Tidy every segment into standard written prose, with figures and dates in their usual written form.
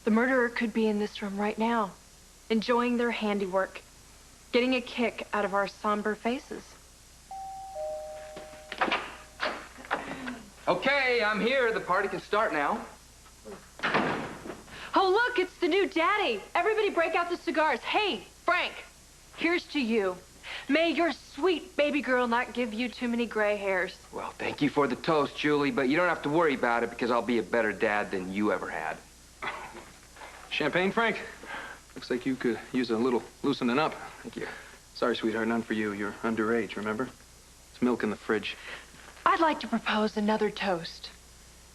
The murderer could be in this room right now, enjoying their handiwork, getting a kick out of our somber faces. Okay, I'm here. The party can start now. Oh, look, it's the new daddy. Everybody break out the cigars. Hey, Frank, here's to you. May your sweet baby girl not give you too many gray hairs. Well, thank you for the toast, Julie, but you don't have to worry about it because I'll be a better dad than you ever had. Champagne, Frank? Looks like you could use a little loosening up. Thank you. Sorry, sweetheart, none for you. You're underage, remember? There's milk in the fridge. I'd like to propose another toast.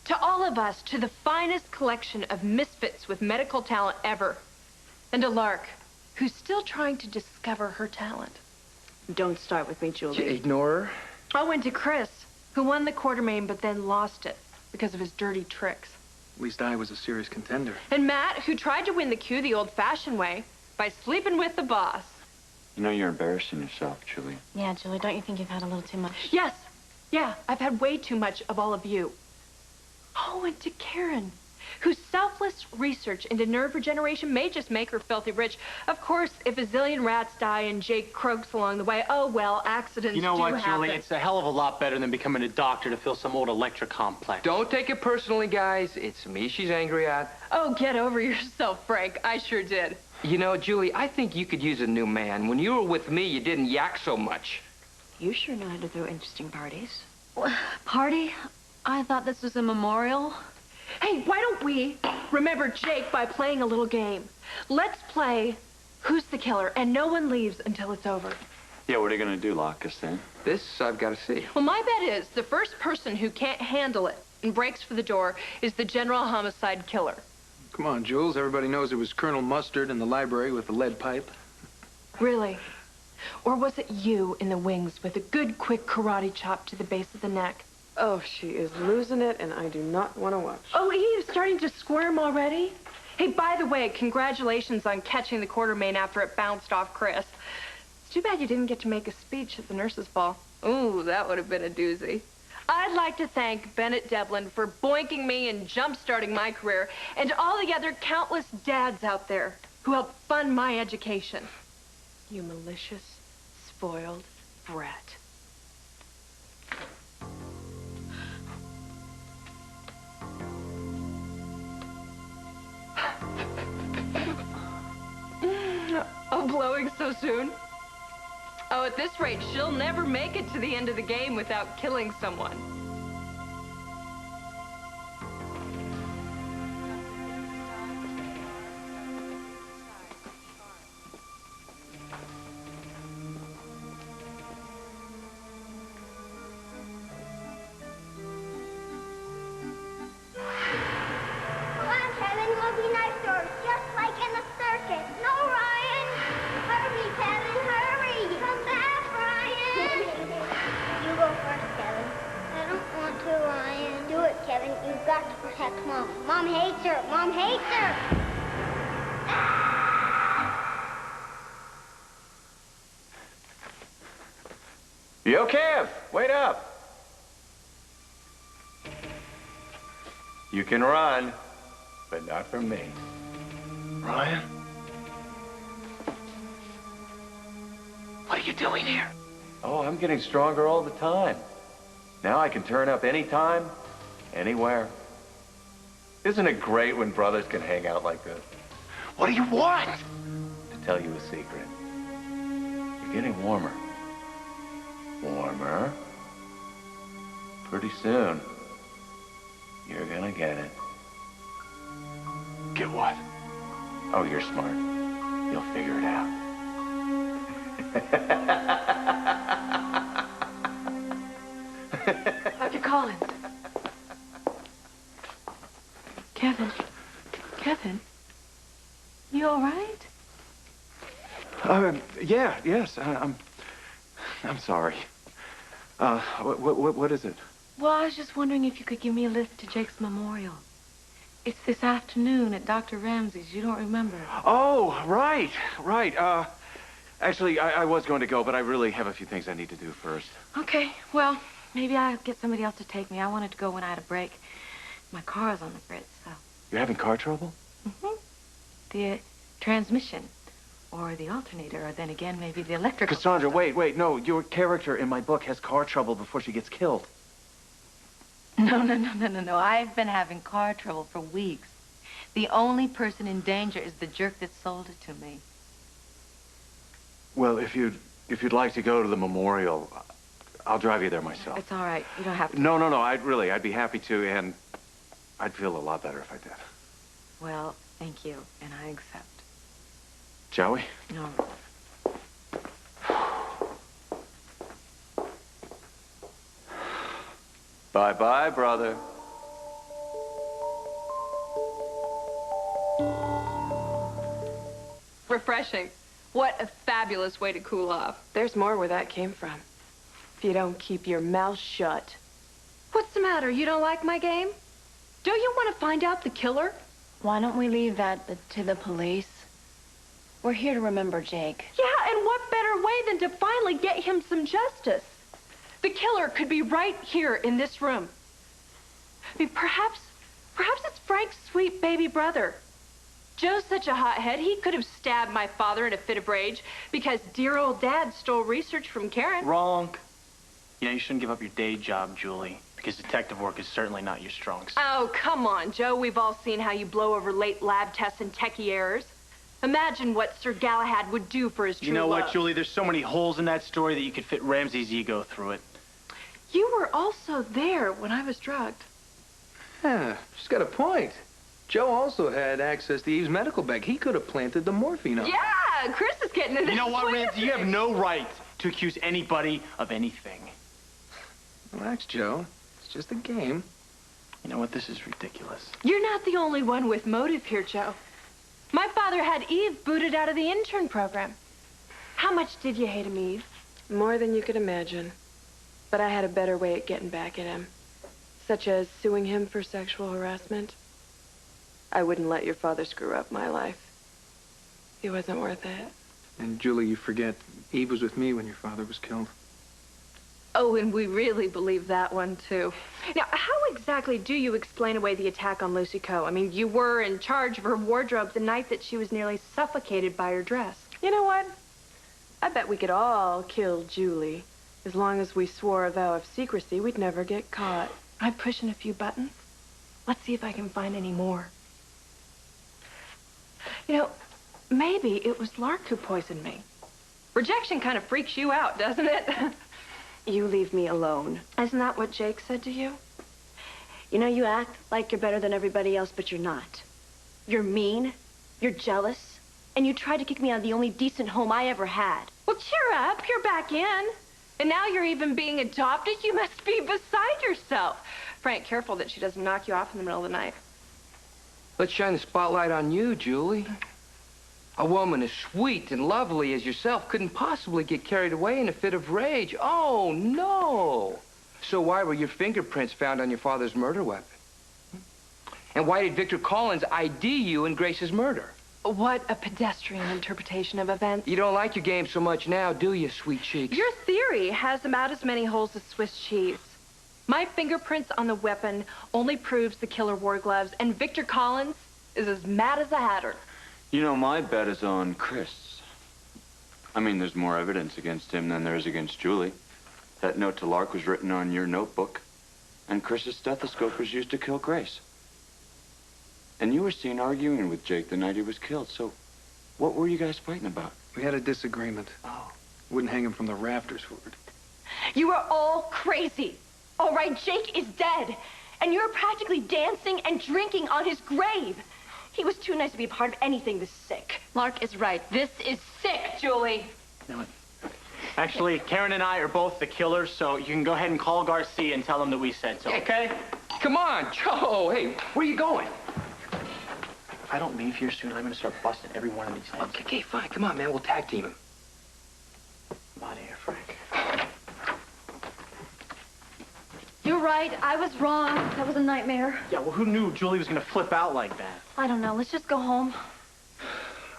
To all of us, to the finest collection of misfits with medical talent ever. And to Lark, who's still trying to discover her talent. Don't start with me, Julie. Ignore her. Oh, and to Chris, who won the Quartermain but then lost it because of his dirty tricks. At least I was a serious contender. And Matt, who tried to win the Q the old-fashioned way by sleeping with the boss. You know you're embarrassing yourself, Julie. Yeah, Julie, don't you think you've had a little too much? Yes. Yeah, I've had way too much of all of you. Oh, and to Karen, whose selfless research into nerve regeneration may just make her filthy rich. Of course, if a zillion rats die and Jake croaks along the way, oh well, accidents do happen. You know what, Julie? It's a hell of a lot better than becoming a doctor to fill some old Electra complex. Don't take it personally, guys. It's me she's angry at. Oh, get over yourself, Frank. I sure did. You know, Julie, I think you could use a new man. When you were with me, you didn't yak so much. You sure know how to throw interesting parties. Party? I thought this was a memorial. Hey, why don't we remember Jake by playing a little game? Let's play Who's the Killer, and no one leaves until it's over. Yeah, what are you gonna do, lock us in? This I've got to see. Well, my bet is the first person who can't handle it and breaks for the door is the general homicide killer. Come on, Jules. Everybody knows it was Colonel Mustard in the library with the lead pipe. Really? Or was it you in the wings with a good, quick karate chop to the base of the neck? Oh, she is losing it, and I do not want to watch. Oh, he is starting to squirm already? Hey, by the way, congratulations on catching the Quartermain after it bounced off Chris. It's too bad you didn't get to make a speech at the nurses' ball. Ooh, that would have been a doozy. I'd like to thank Bennett Devlin for boinking me and jump-starting my career, and all the other countless dads out there who helped fund my education. You malicious, spoiled brat. Oh, blowing so soon? Oh, at this rate, she'll never make it to the end of the game without killing someone. Mom hates her. Mom hates her. Yo, Kev, wait up. You can run, but not from me. Ryan? What are you doing here? Oh, I'm getting stronger all the time. Now I can turn up anytime, anywhere. Isn't it great when brothers can hang out like this? What do you want? To tell you a secret. You're getting warmer. Warmer. Pretty soon, you're gonna get it. Get what? Oh, you're smart. You'll figure it out. Dr. Collins. Kevin, you all right? Yes, I'm sorry. What is it? Well, I was just wondering if you could give me a lift to Jake's memorial. It's this afternoon at Dr. Ramsey's. You don't remember? Oh, right. Actually, I was going to go, but I really have a few things I need to do first. Okay, well, maybe I'll get somebody else to take me. I wanted to go when I had a break. My car's on the fritz, so. You're having car trouble? Mm-hmm. the transmission. Or the alternator, or then again, maybe the electrical. Cassandra, wait, no. Your character in my book has car trouble before she gets killed. No. I've been having car trouble for weeks. The only person in danger is the jerk that sold it to me. Well, if you'd like to go to the memorial, I'll drive you there myself. It's all right. You don't have to. No. I'd be happy to, and I'd feel a lot better if I did. Well, thank you, and I accept. Shall we? No. Bye-bye, brother. Refreshing. What a fabulous way to cool off. There's more where that came from. If you don't keep your mouth shut. What's the matter? You don't like my game? Don't you want to find out the killer? Why don't we leave that to the police? We're here to remember Jake. Yeah, and what better way than to finally get him some justice? The killer could be right here in this room. I mean, perhaps it's Frank's sweet baby brother. Joe's such a hothead, he could have stabbed my father in a fit of rage because dear old dad stole research from Karen. Wrong. You know, you shouldn't give up your day job, Julie, because detective work is certainly not your strong suit. Oh, come on, Joe. We've all seen how you blow over late lab tests and techie errors. Imagine what Sir Galahad would do for his true You know love. what, Julie? There's so many holes in that story that you could fit Ramsey's ego through it. You were also there when I was drugged. Yeah, she's got a point. Joe also had access to Eve's medical bag. He could have planted the morphine on. Yeah, Chris is getting into You know what, swing of Ramsey? You have things. no right to accuse anybody of anything. Relax, Joe. It's just a game. You know what? This is ridiculous. You're not the only one with motive here, Joe. My father had Eve booted out of the intern program. How much did you hate him, Eve? More than you could imagine. But I had a better way at getting back at him. Such as suing him for sexual harassment. I wouldn't let your father screw up my life. He wasn't worth it. And Julie, you forget, Eve was with me when your father was killed. Oh, and we really believe that one, too. Now, how exactly do you explain away the attack on Lucy Coe? I mean, you were in charge of her wardrobe the night that she was nearly suffocated by her dress. You know what? I bet we could all kill Julie. As long as we swore a vow of secrecy, we'd never get caught. I'm pushing a few buttons. Let's see if I can find any more. You know, maybe it was Lark who poisoned me. Rejection kind of freaks you out, doesn't it? You leave me alone. Isn't that what Jake said to you? You know, you act like you're better than everybody else, but you're not. You're mean, you're jealous, and you tried to kick me out of the only decent home I ever had. Well, cheer up. You're back in. And now you're even being adopted. You must be beside yourself. Frank, careful that she doesn't knock you off in the middle of the night. Let's shine the spotlight on you, Julie. A woman as sweet and lovely as yourself couldn't possibly get carried away in a fit of rage. Oh, no. So why were your fingerprints found on your father's murder weapon? And why did Victor Collins ID you in Grace's murder? What a pedestrian interpretation of events. You don't like your game so much now, do you, sweet cheeks? Your theory has about as many holes as Swiss cheese. My fingerprints on the weapon only proves the killer wore gloves, and Victor Collins is as mad as a hatter. You know, my bet is on Chris. I mean, there's more evidence against him than there is against Julie. That note to Lark was written on your notebook, and Chris's stethoscope was used to kill Grace. And you were seen arguing with Jake the night he was killed, so what were you guys fighting about? We had a disagreement. Oh. Wouldn't hang him from the rafters for it. You are all crazy. All right, Jake is dead, and you're practically dancing and drinking on his grave. He was too nice to be a part of anything this sick. Lark is right. This is sick, Julie. You know what? Actually, Karen and I are both the killers, so you can go ahead and call Garcia and tell him that we said so, okay? Come on, Joe. Hey, where are you going? If I don't leave here soon, I'm gonna start busting every one of these heads. Okay, fine. Come on, man. We'll tag team him. I'm out of here, Frank. You're right. I was wrong. That was a nightmare. Yeah, well, who knew Julie was gonna flip out like that? I don't know. Let's just go home.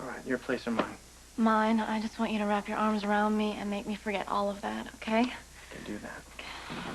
All right, your place or mine? Mine. I just want you to wrap your arms around me and make me forget all of that, okay? Can do that. Okay.